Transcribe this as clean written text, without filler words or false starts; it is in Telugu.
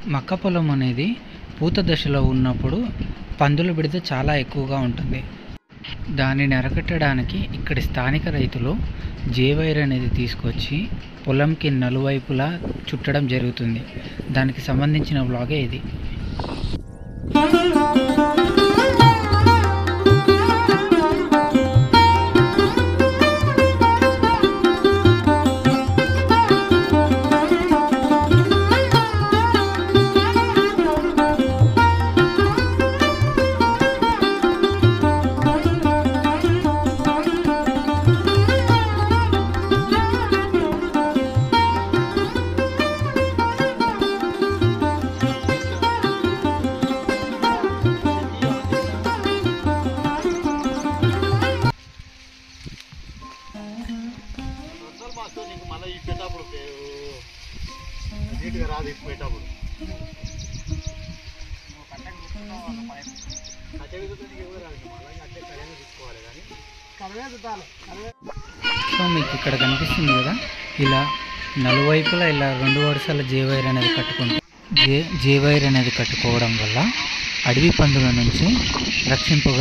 మక్క పొలం అనేది పూత దశలో ఉన్నప్పుడు పందుల బిడత చాలా ఎక్కువగా ఉంటుంది. దానిని అరికట్టడానికి ఇక్కడి స్థానిక రైతులు జేవైర్ అనేది తీసుకొచ్చి పొలంకి నలువైపులా చుట్టడం జరుగుతుంది. దానికి సంబంధించిన వ్లాగే ఇది. సో మీకు ఇక్కడ కనిపిస్తుంది కదా, ఇలా నలువైపులా ఇలా 2 వరుసల జేవైర్ అనేది జేవైర్ అనేది కట్టుకోవడం వల్ల అడవి పందుల నుంచి రక్షింపగల